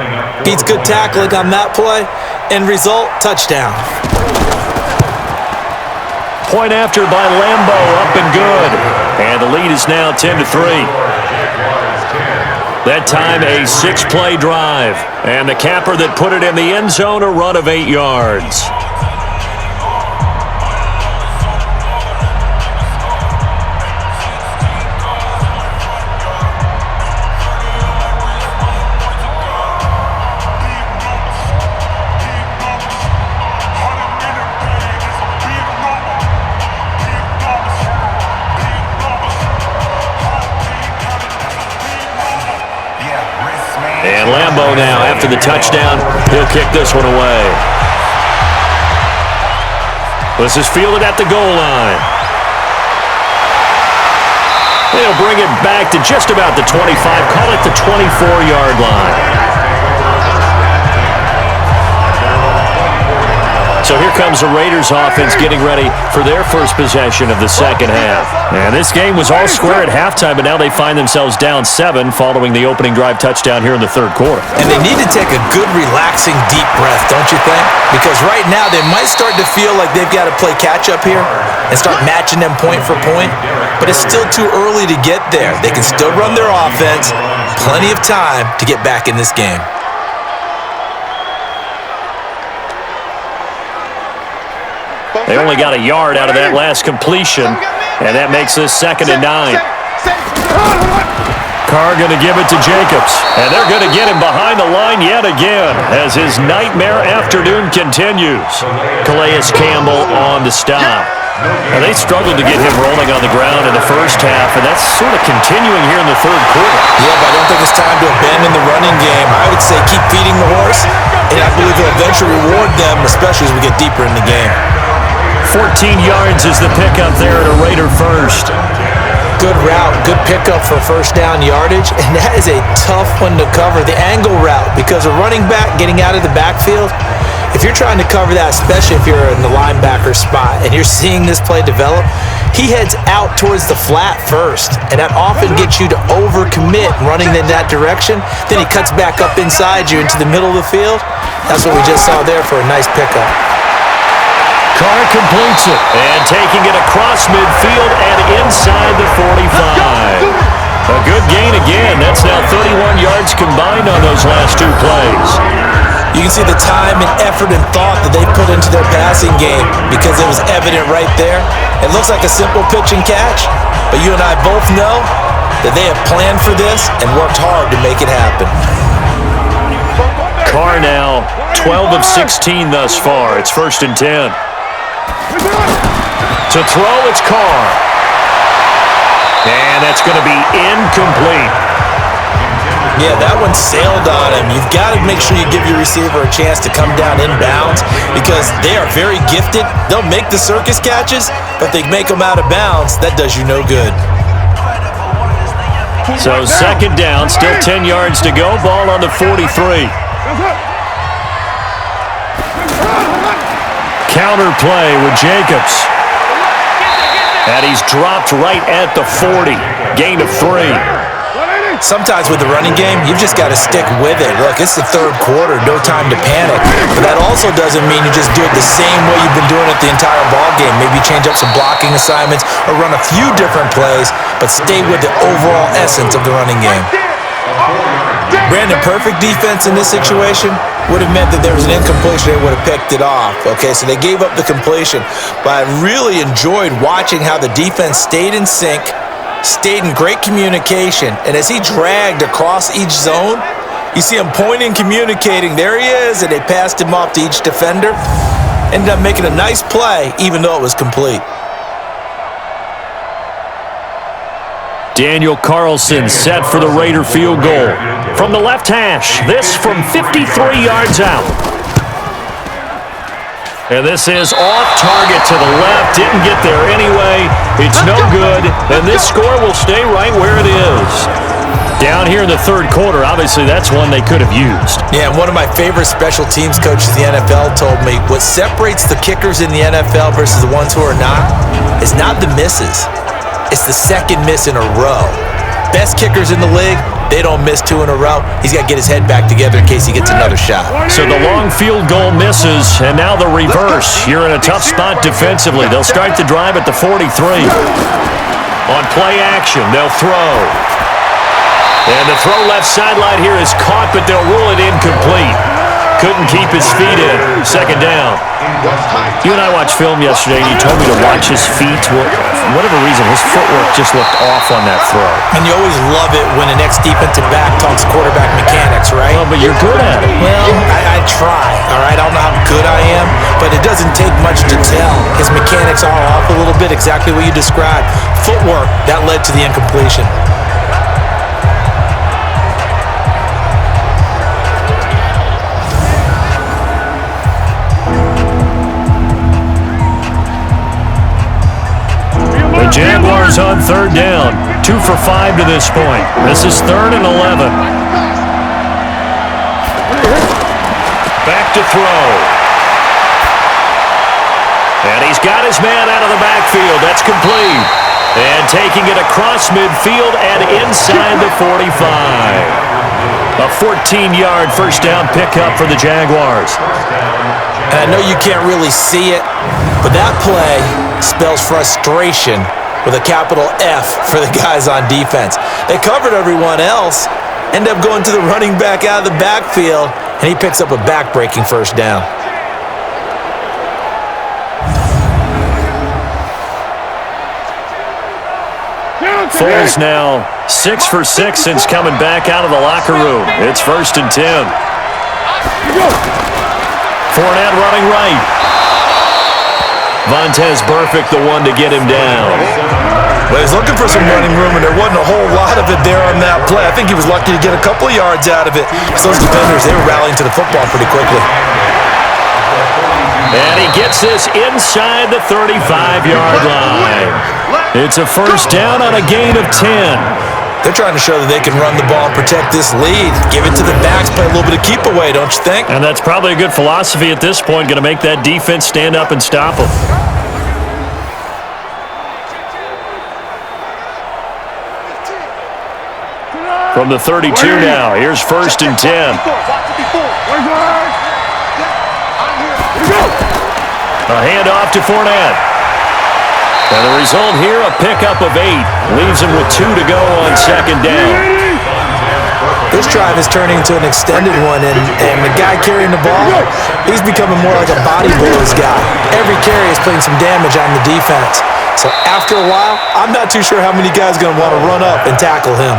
beats good tackling on that play. End result, touchdown. Point after by Lambo, up and good. And the lead is now 10-3. That time a 6-play drive. And the capper that put it in the end zone, a run of 8 yards. And Lambo now, after the touchdown, he'll kick this one away. This is fielded at the goal line. They'll bring it back to just about the 25, call it the 24-yard line. So here comes the Raiders offense getting ready for their first possession of the second half. And this game was all square at halftime, but now they find themselves down 7 following the opening drive touchdown here in the third quarter. And they need to take a good, relaxing, deep breath, don't you think? Because right now they might start to feel like they've got to play catch-up here and start matching them point for point. But it's still too early to get there. They can still run their offense. Plenty of time to get back in this game. They only got a yard out of that last completion, and that makes this 2nd and 9. Carr going to give it to Jacobs, and they're going to get him behind the line yet again as his nightmare afternoon continues. Calais Campbell on the stop. Now, they struggled to get him rolling on the ground in the first half, and that's sort of continuing here in the third quarter. Yeah, but I don't think it's time to abandon the running game. I would say keep feeding the horse, and I believe he'll eventually reward them, especially as we get deeper in the game. 14 yards is the pickup there at a Raider first. Good route, good pickup for first down yardage, and that is a tough one to cover, the angle route, because a running back getting out of the backfield, if you're trying to cover that, especially if you're in the linebacker spot and you're seeing this play develop, he heads out towards the flat first, and that often gets you to overcommit running in that direction. Then he cuts back up inside you into the middle of the field. That's what we just saw there for a nice pickup. Carr completes it, and taking it across midfield and inside the 45. A good gain again. That's now 31 yards combined on those last 2 plays. You can see the time and effort and thought that they put into their passing game because it was evident right there. It looks like a simple pitch and catch, but you and I both know that they have planned for this and worked hard to make it happen. Carr now 12 of 16 thus far. It's 1st and 10. To throw, it's Carr. And that's going to be incomplete. Yeah, that one sailed on him. You've got to make sure you give your receiver a chance to come down inbounds because they are very gifted. They'll make the circus catches, but if they make them out of bounds, that does you no good. So 2nd down, still 10 yards to go. Ball on the 43. Counter play with Jacobs. And he's dropped right at the 40. Gain of 3. Sometimes with the running game, you've just got to stick with it. Look, it's the third quarter, no time to panic. But that also doesn't mean you just do it the same way you've been doing it the entire ball game. Maybe change up some blocking assignments or run a few different plays, but stay with the overall essence of the running game. Brandon, perfect defense in this situation would have meant that there was an incompletion. They would have picked it off. Okay, so they gave up the completion. But I really enjoyed watching how the defense stayed in sync, stayed in great communication, and as he dragged across each zone, you see him pointing, communicating. There he is, and they passed him off to each defender. Ended up making a nice play, even though it was complete. Daniel Carlson set for the Raider field goal. From the left hash, this from 53 yards out. And this is off target to the left. Didn't get there anyway. It's no good. And this score will stay right where it is. Down here in the third quarter, obviously that's one they could have used. Yeah, and one of my favorite special teams coaches in the NFL told me what separates the kickers in the NFL versus the ones who are not is not the misses. It's the second miss in a row. Best kickers in the league, they don't miss two in a row. He's got to get his head back together in case he gets another shot. So the long field goal misses, and now the reverse. You're in a tough spot defensively. They'll start the drive at the 43. On play action, they'll throw. And the throw left sideline here is caught, but they'll rule it incomplete. Couldn't keep his feet in. Second down. You and I watched film yesterday, and you told me to watch his feet. Well, for whatever reason, his footwork just looked off on that throw. And you always love it when the next defensive back talks quarterback mechanics, right? Well, but you're good at it. Well, I try, all right? I don't know how good I am, but it doesn't take much to tell. His mechanics are off a little bit, exactly what you described. Footwork, that led to the incompletion. The Jaguars on third down. 2 for 5 to this point. This is 3rd and 11. Back to throw. And he's got his man out of the backfield. That's complete. And taking it across midfield and inside the 45. A 14-yard first down pickup for the Jaguars. And I know you can't really see it, but that play spells frustration with a capital F for the guys on defense. They covered everyone else, end up going to the running back out of the backfield, and he picks up a back-breaking first down. Foles now 6 for 6 since coming back out of the locker room. It's 1st and 10. Fournette running right. Vontaze Burfict the one to get him down. Well, he's looking for some running room, and there wasn't a whole lot of it there on that play. I think he was lucky to get a couple of yards out of it. So those defenders, they were rallying to the football pretty quickly. And he gets this inside the 35-yard line. It's a first down on a gain of 10. They're trying to show that they can run the ball and protect this lead. Give it to the backs, play a little bit of keep away, don't you think? And that's probably a good philosophy at this point, going to make that defense stand up and stop them. From the 32 now, here's 1st and 10. A handoff to Fournette. And the result here, a pickup of 8. Leaves him with 2 to go on second down. This drive is turning into an extended one, and the guy carrying the ball, he's becoming more like a body blows guy. Every carry is putting some damage on the defense. So after a while, I'm not too sure how many guys are going to want to run up and tackle him.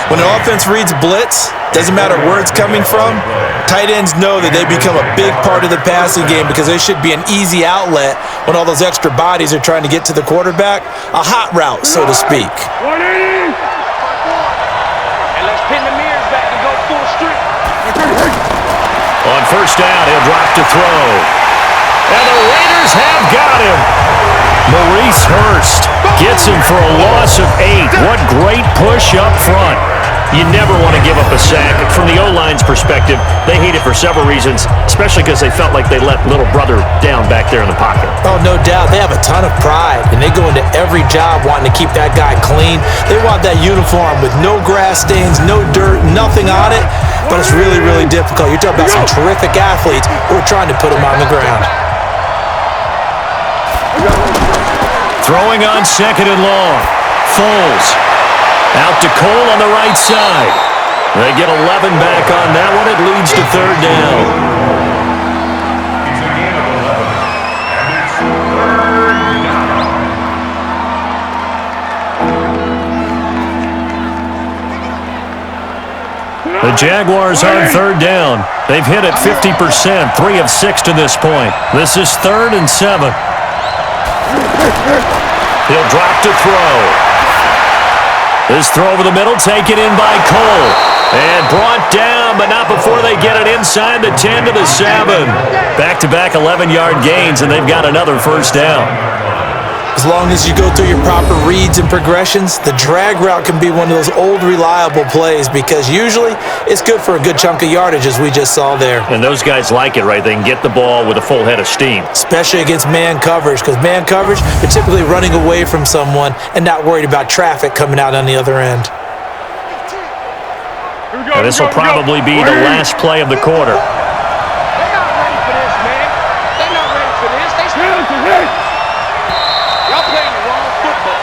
When an offense reads blitz, doesn't matter where it's coming from, tight ends know that they become a big part of the passing game because they should be an easy outlet when all those extra bodies are trying to get to the quarterback. A hot route, so to speak. On first down, he'll drop to throw. And the Raiders have got him. Maurice Hurst gets him for a loss of 8. What great push up front. You never want to give up a sack. From the O-line's perspective, they hate it for several reasons, especially because they felt like they let little brother down back there in the pocket. Oh, no doubt. They have a ton of pride, and they go into every job wanting to keep that guy clean. They want that uniform with no grass stains, no dirt, nothing on it, but it's really, really difficult. You're talking about some terrific athletes who are trying to put him on the ground. Throwing on second and long. Foles. Out to Cole on the right side. They get 11 back on that one. It leads to third down. It's a game of 11, and it's third down. The Jaguars on third down. They've hit it 50%, 3 of 6 to this point. This is 3rd and 7. He'll drop to throw. This throw over the middle, taken in by Cole. And brought down, but not before they get it inside the 10 to the 7. Back-to-back 11-yard gains, and they've got another first down. As long as you go through your proper reads and progressions, the drag route can be one of those old reliable plays because usually it's good for a good chunk of yardage as we just saw there. And those guys like it, right? They can get the ball with a full head of steam. Especially against man coverage because man coverage, you're typically running away from someone and not worried about traffic coming out on the other end. And this will probably be the last play of the quarter. They're not ready for this, man. They're not ready for this. Y'all playing the wrong football.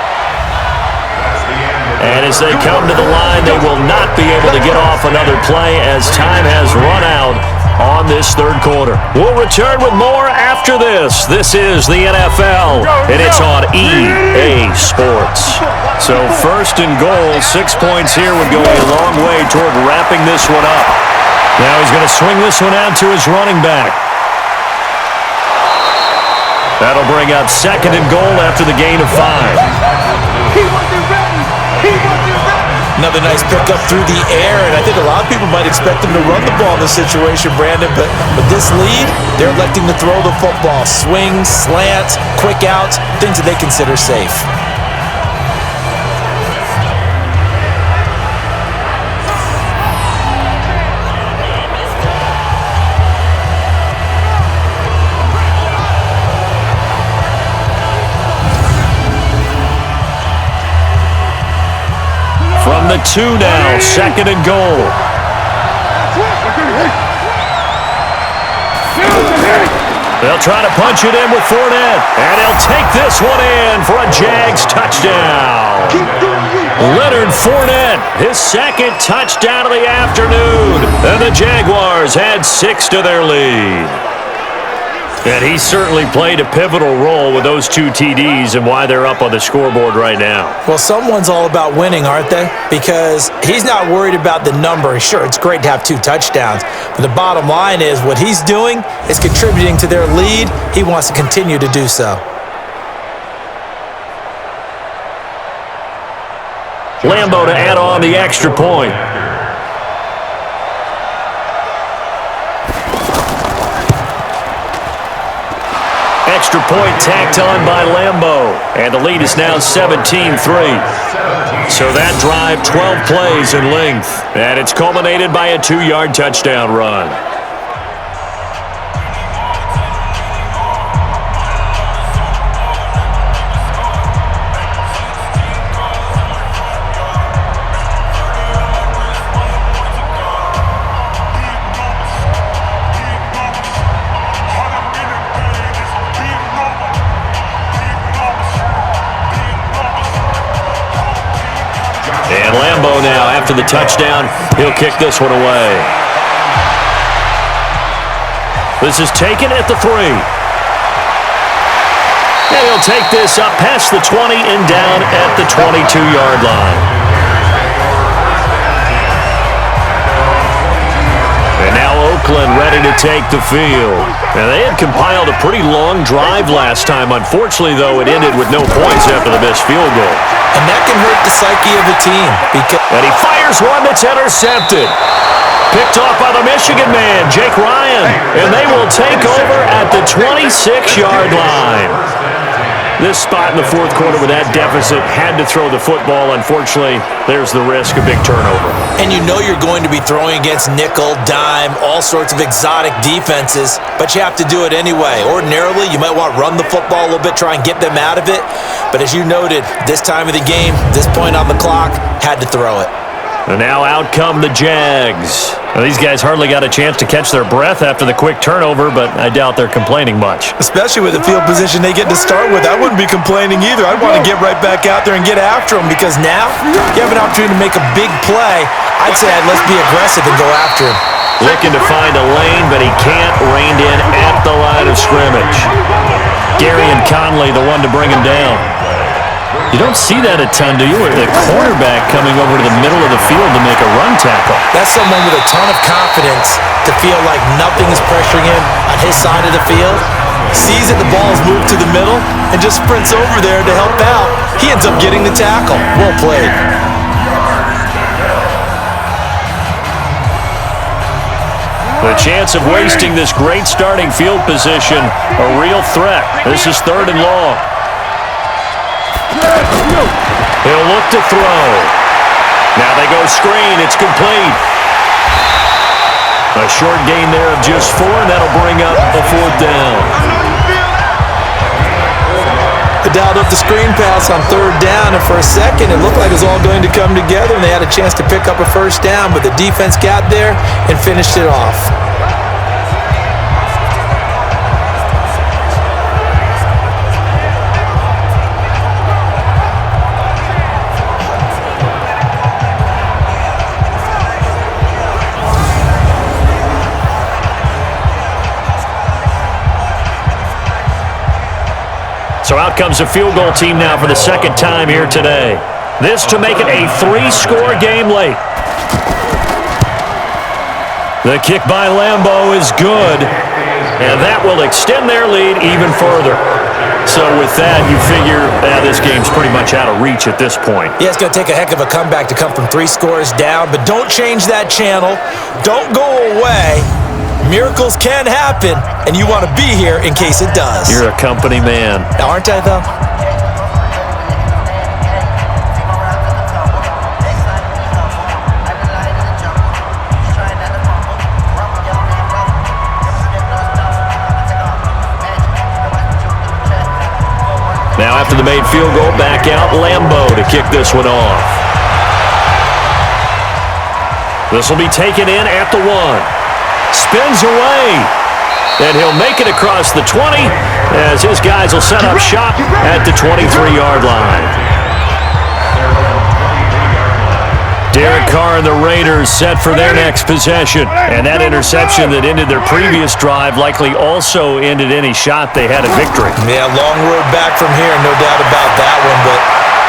And as they come to the line, they will not be able to get off another play as time has run out on this third quarter. We'll return with more after this. This is the NFL, and it's on EA Sports. So first and goal, 6 points here would go a long way toward wrapping this one up. Now he's going to swing this one out to his running back. That'll bring up second and goal after the gain of 5. He wasn't ready. He wasn't ready. Another nice pickup through the air, and I think a lot of people might expect them to run the ball in this situation, Brandon, but with this lead, they're electing to throw the football. Swings, slants, quick outs, things that they consider safe. From the 2 now, second and goal. They'll try to punch it in with Fournette, and he'll take this one in for a Jags touchdown. Leonard Fournette, his second touchdown of the afternoon, and the Jaguars add 6 to their lead. And he certainly played a pivotal role with those 2 TDs and why they're up on the scoreboard right now. Well, someone's all about winning, aren't they? Because he's not worried about the number. Sure, it's great to have 2 touchdowns, but the bottom line is what he's doing is contributing to their lead. He wants to continue to do so. Lambo to add on the extra point. Extra point tacked on by Lambo. And the lead is now 17-3. So that drive, 12 plays in length. And it's culminated by a 2-yard touchdown run. And Lambo now, after the touchdown, he'll kick this one away. This is taken at the 3. And he'll take this up past the 20 and down at the 22-yard line. And now Oakland ready to take the field. And they had compiled a pretty long drive last time. Unfortunately, though, it ended with no points after the missed field goal. And that can hurt the psyche of the team. And he fires one that's intercepted. Picked off by the Michigan man, Jake Ryan. And they will take over at the 26-yard line. This spot in the fourth quarter with that deficit, had to throw the football. Unfortunately, there's the risk of big turnover. And you know you're going to be throwing against nickel, dime, all sorts of exotic defenses, but you have to do it anyway. Ordinarily, you might want to run the football a little bit, try and get them out of it. But as you noted, this time of the game, this point on the clock, had to throw it. And now out come the Jags. Now, these guys hardly got a chance to catch their breath after the quick turnover, but I doubt they're complaining much. Especially with the field position they get to start with. I wouldn't be complaining either. I'd want to get right back out there and get after them, because now you have an opportunity to make a big play. I'd say let's be aggressive and go after him. Looking to find a lane, but he can't. Reined in at the line of scrimmage. Gary and Conley, the one to bring him down. You don't see that a ton, do you? With the cornerback coming over to the middle of the field to make a run tackle. That's someone with a ton of confidence to feel like nothing is pressuring him on his side of the field. Sees that the ball is moved to the middle and just sprints over there to help out. He ends up getting the tackle. Well played. The chance of wasting this great starting field position, a real threat. This is 3rd and long. He'll look to throw. Now they go screen. It's complete. A short gain there of just 4, and that'll bring up a 4th down. They dialed up the screen pass on 3rd down, and for a second it looked like it was all going to come together, and they had a chance to pick up a 1st down, but the defense got there and finished it off. So out comes a field goal team now for the 2nd time here today. This to make it a 3-score game late. The kick by Lambeau is good, and that will extend their lead even further. So with that, you figure this game's pretty much out of reach at this point. Yeah, it's going to take a heck of a comeback to come from 3 scores down, but don't change that channel. Don't go away. Miracles can happen, and you want to be here in case it does. You're a company man. Aren't I, though? Now after the made field goal, back out Lambeau to kick this one off. This will be taken in at the 1. Spins away, and he'll make it across the 20 as his guys will set up shop at the 23-yard line. Derek Carr and the Raiders set for their next possession, and that interception that ended their previous drive likely also ended any shot they had at victory. Yeah, long road back from here, no doubt about that one, but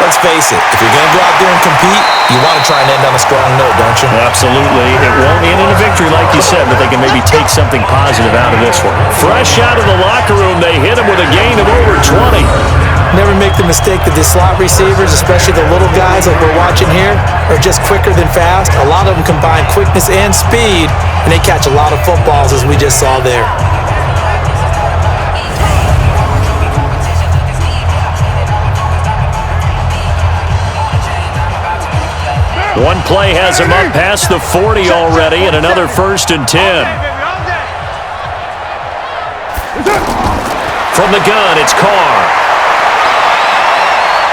let's face it, if you're going to go out there and compete, you want to try and end on a strong note, don't you? Absolutely. It won't end in a victory, like you said, but they can maybe take something positive out of this one. Fresh out of the locker room, they hit him with a gain of over 20. Never make the mistake that the slot receivers, especially the little guys like we're watching here, are just quicker than fast. A lot of them combine quickness and speed, and they catch a lot of footballs, as we just saw there. One play has him up past the 40 already, and another 1st and 10. From the gun, it's Carr.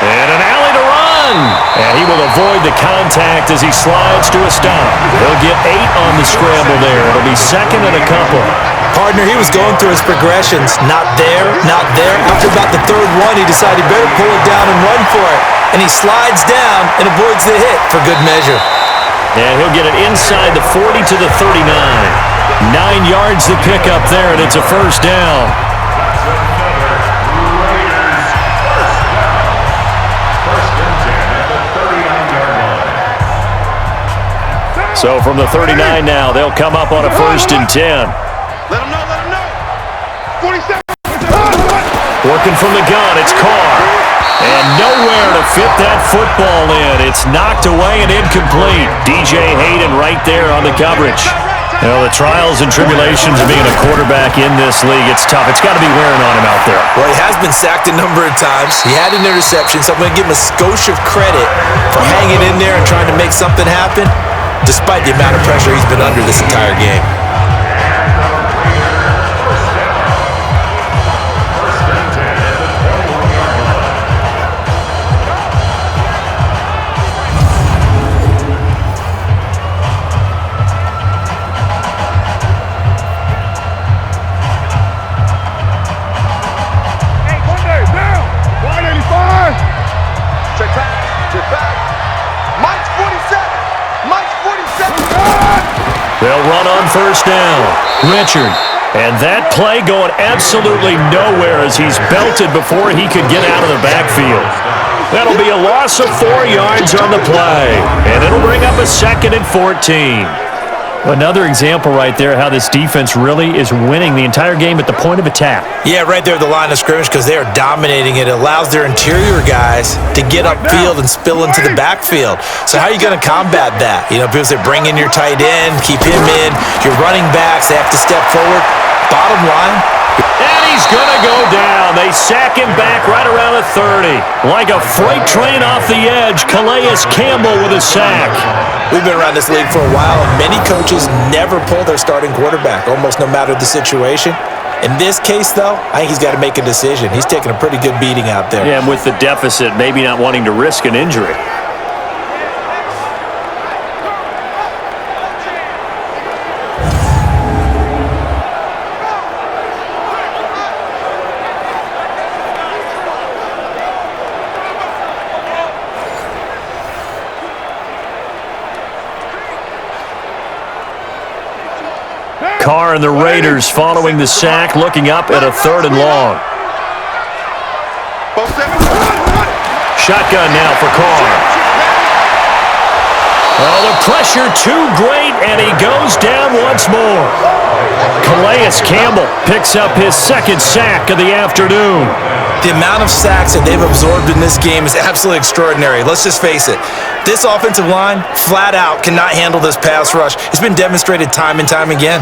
And an alley to run. And he will avoid the contact as he slides to a stop. He'll get 8 on the scramble there. It'll be 2nd and a couple. Partner, he was going through his progressions. Not there, not there. After about the 3rd one, he decided he better pull it down and run for it. And he slides down and avoids the hit for good measure. And he'll get it inside the 40 to the 39. 9 yards to pick up there, and it's a 1st down. So from the 39 now, they'll come up on a 1st and 10. Let him know. 47. Working from the gun, it's Carr. And nowhere to fit that football in. It's knocked away and incomplete. DJ Hayden right there on the coverage. Well, the trials and tribulations of being a quarterback in this league, it's tough. It's got to be wearing on him out there. Well, he has been sacked a number of times. He had an interception, so I'm going to give him a skosh of credit for hanging in there and trying to make something happen, despite the amount of pressure he's been under this entire game. They'll run on first down. Richard. And that play going absolutely nowhere as he's belted before he could get out of the backfield. That'll be a loss of 4 yards on the play. And it'll bring up a 2nd and 14. Another example right there how this defense really is winning the entire game at the point of attack. Yeah, right there at the line of scrimmage because they are dominating it. It allows their interior guys to get upfield and spill into the backfield. So how are you going to combat that? You know, people say bring in your tight end, keep him in. Your running backs, they have to step forward. Bottom line. And he's going to go down. They sack him back right around the 30. Like a freight train off the edge, Calais Campbell with a sack. We've been around this league for a while, and many coaches never pull their starting quarterback, almost no matter the situation. In this case, though, I think he's got to make a decision. He's taking a pretty good beating out there. Yeah, and with the deficit, maybe not wanting to risk an injury. Carr and the Raiders following the sack, looking up at a 3rd and long. Shotgun now for Carr. Oh, the pressure too great, and he goes down once more. Calais Campbell picks up his 2nd sack of the afternoon. The amount of sacks that they've absorbed in this game is absolutely extraordinary. Let's just face it. This offensive line, flat out, cannot handle this pass rush. It's been demonstrated time and time again.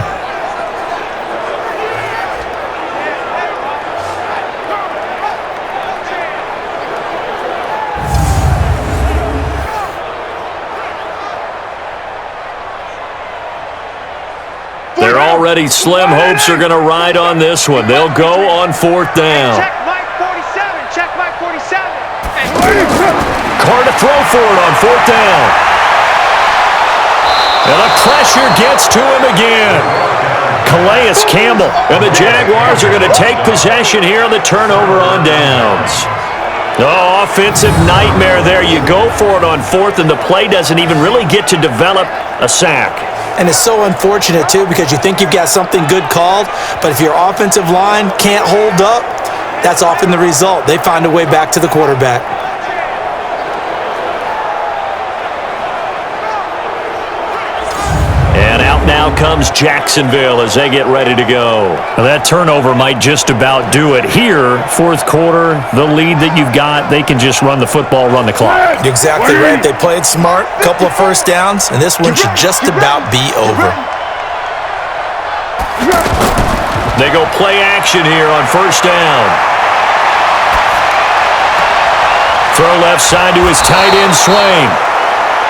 They're already slim hopes are going to ride on this one. They'll go on 4th down. Check Mike 47. Check Mike 47. Carr to throw for it on 4th down. And the pressure gets to him again. Calais Campbell and the Jaguars are going to take possession here on the turnover on downs. Oh, offensive nightmare there. You go for it on 4th, and the play doesn't even really get to develop a sack. And it's so unfortunate, too, because you think you've got something good called, but if your offensive line can't hold up, that's often the result. They find a way back to the quarterback. And out now comes Jacksonville as they get ready to go. Now that turnover might just about do it. Here, 4th quarter, the lead that you've got, they can just run the football, run the clock. You're exactly right. They played smart, couple of first downs, and this one should just about be over. They go play action here on 1st down. Throw left side to his tight end, Swain.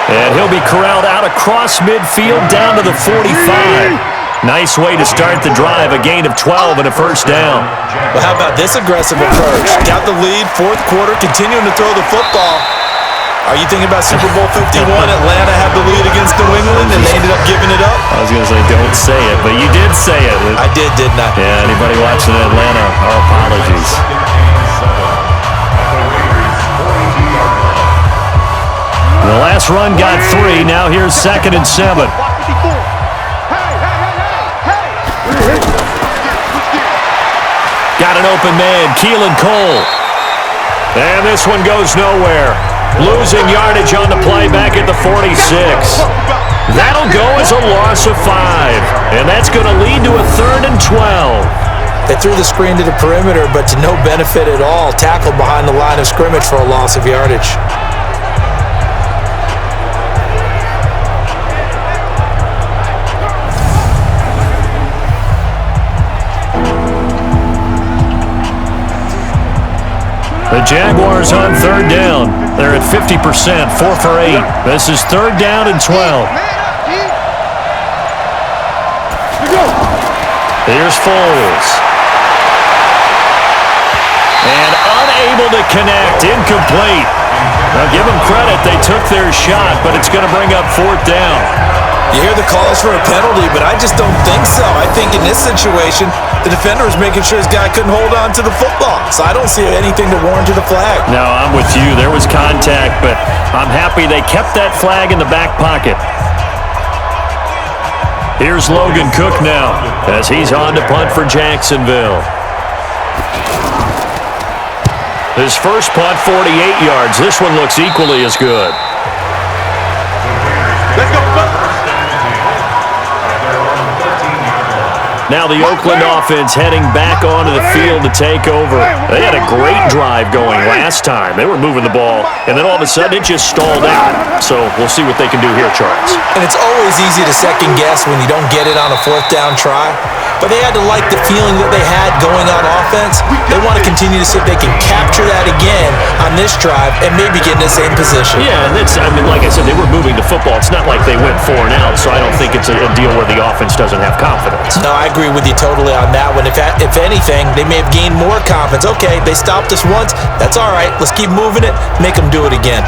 And he'll be corralled out across midfield down to the 45. Nice way to start the drive, a gain of 12 and a 1st down. Well, how about this aggressive approach? Got the lead, 4th quarter, continuing to throw the football. Are you thinking about Super Bowl 51? Atlanta had the lead against New England, and they ended up giving it up? I was going to say, don't say it, but you did say it. I did, didn't I? Yeah, anybody watching Atlanta, our apologies. The last run got 3. Now here's 2nd and 7. Got an open man, Keelan Cole. And this one goes nowhere. Losing yardage on the play back at the 46. That'll go as a loss of 5. And that's going to lead to a 3rd and 12. They threw the screen to the perimeter, but to no benefit at all. Tackled behind the line of scrimmage for a loss of yardage. Jaguars on third down. They're at 50%, 4 for 8. This is third down and 12. Here's Foles. And unable to connect, incomplete. Now give them credit, they took their shot, but it's going to bring up fourth down. You hear the calls for a penalty, but I just don't think so. I think in this situation, the defender was making sure his guy couldn't hold on to the football. So I don't see anything to warrant the flag. No, I'm with you. There was contact, but I'm happy they kept that flag in the back pocket. Here's Logan Cook now as he's on to punt for Jacksonville. His first punt, 48 yards. This one looks equally as good. Let's go, Now the Oakland offense heading back onto the field to take over. They had a great drive going last time. They were moving the ball, and then all of a sudden it just stalled out. So we'll see what they can do here, Charles. And it's always easy to second guess when you don't get it on a fourth down try. But they had to like the feeling that they had going on offense. They want to continue to see if they can capture that again on this drive and maybe get in the same position. Yeah, and it's, I mean, like I said, they were moving the football. It's not like they went 4 and out, so I don't think it's a deal where the offense doesn't have confidence. No, I agree with you totally on that one. If anything, they may have gained more confidence. Okay, they stopped us once. That's all right. Let's keep moving it. Make them do it again.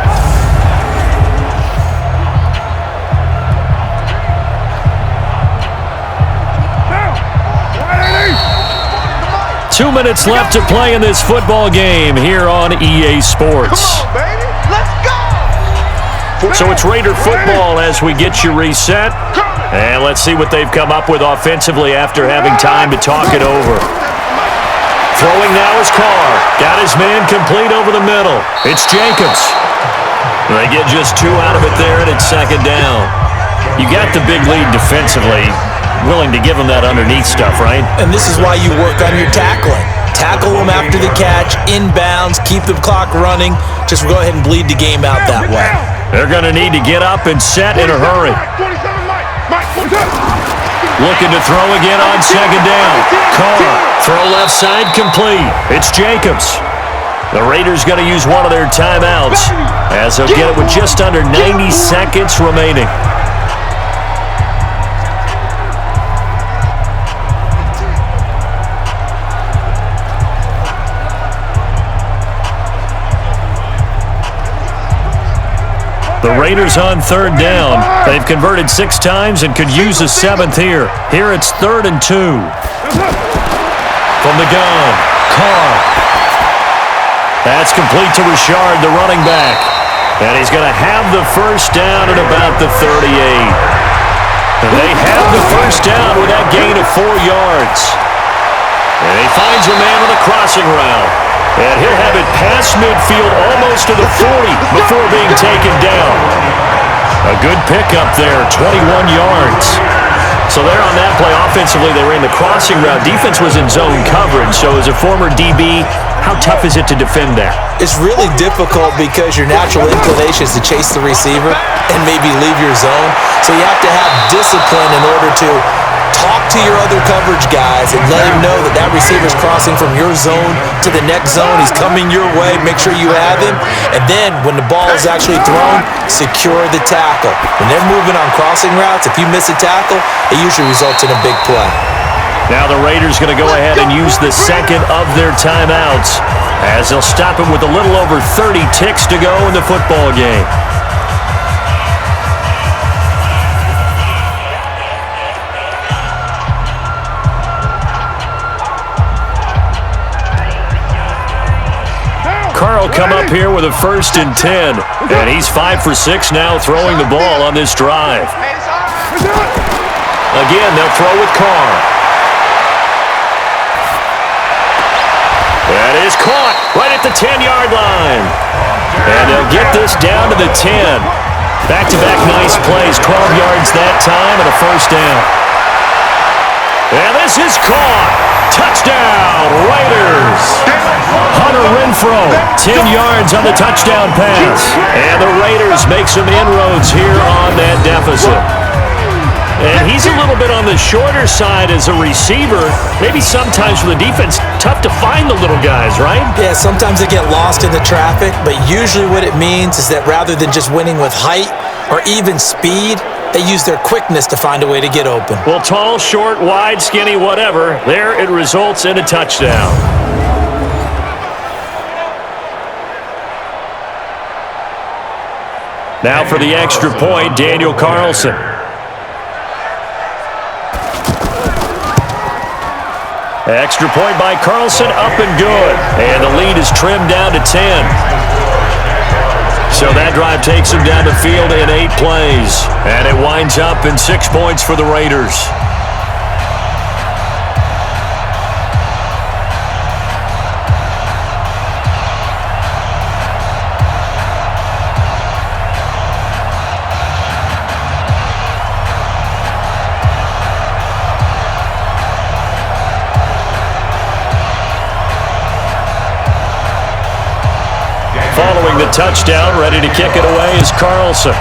2 minutes left to play in this football game here on EA Sports. Come on, baby. Let's go. So it's Raider football as we get you reset. And let's see what they've come up with offensively after having time to talk it over. Throwing now is Carr. Got his man complete over the middle. It's Jacobs. They get just 2 out of it there, and it's second down. You got the big lead defensively. Willing to give them that underneath stuff, right? And this is why you work on your tackling. Tackle them after the catch, inbounds, keep the clock running. Just go ahead and bleed the game out that way. They're going to need to get up and set in a hurry. Looking to throw again on second down. Carr, throw left side complete. It's Jacobs. The Raiders going to use one of their timeouts as they'll get it with just under 90 seconds remaining. The Raiders on third down. They've converted 6 times and could use a 7th here. Here it's 3rd and 2. From the gun, Carr. That's complete to Richard, the running back. And he's going to have the first down at about the 38. And they have the first down with that gain of 4 yards. And he finds a man on the crossing route. And he'll have it past midfield almost to the 40 before being taken down. A good pickup there, 21 yards. So there on that play, offensively, they ran the crossing route. Defense was in zone coverage, so as a former DB, how tough is it to defend that? It's really difficult because your natural inclination is to chase the receiver and maybe leave your zone. So you have to have discipline in order to talk to your other coverage guys and let him know that that receiver's crossing from your zone to the next zone. He's coming your way. Make sure you have him. And then when the ball is actually thrown, secure the tackle. When they're moving on crossing routes, if you miss a tackle, it usually results in a big play. Now the Raiders going to go ahead and use the second of their timeouts as they'll stop it with a little over 30 ticks to go in the football game. Carl come up here with a 1st and 10, and he's 5 for 6 now throwing the ball on this drive. Again, they'll throw with Carr. That is caught right at the 10-yard line. And they'll get this down to the 10. Back-to-back nice plays, 12 yards that time and a first down. And this is caught. Touchdown, Raiders. Hunter Renfrow, 10 yards on the touchdown pass. And the Raiders make some inroads here on that deficit. And he's a little bit on the shorter side as a receiver. Maybe sometimes for the defense, tough to find the little guys, right? Yeah, sometimes they get lost in the traffic, but usually what it means is that rather than just winning with height or even speed, they use their quickness to find a way to get open. Well, tall, short, wide, skinny, whatever, there it results in a touchdown. Now for the extra point, Daniel Carlson. Extra point by Carlson, up and good. And the lead is trimmed down to 10. So that drive takes him down the field in 8 plays. And it winds up in 6 points for the Raiders. Following the touchdown, ready to kick it away is Carlson.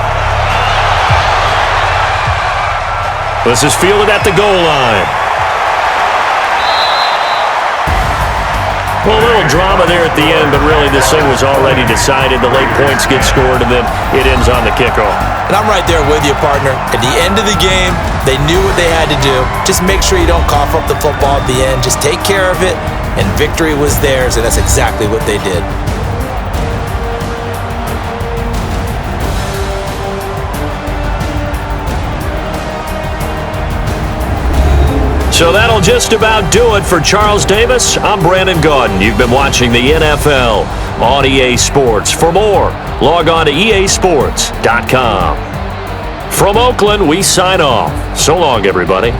This is fielded at the goal line. Well, a little drama there at the end, but really this thing was already decided. The late points get scored, and then it ends on the kickoff. And I'm right there with you, partner. At the end of the game, they knew what they had to do. Just make sure you don't cough up the football at the end. Just take care of it, and victory was theirs, and that's exactly what they did. So that'll just about do it for Charles Davis. I'm Brandon Gaudin. You've been watching the NFL on EA Sports. For more, log on to easports.com. From Oakland, we sign off. So long, everybody.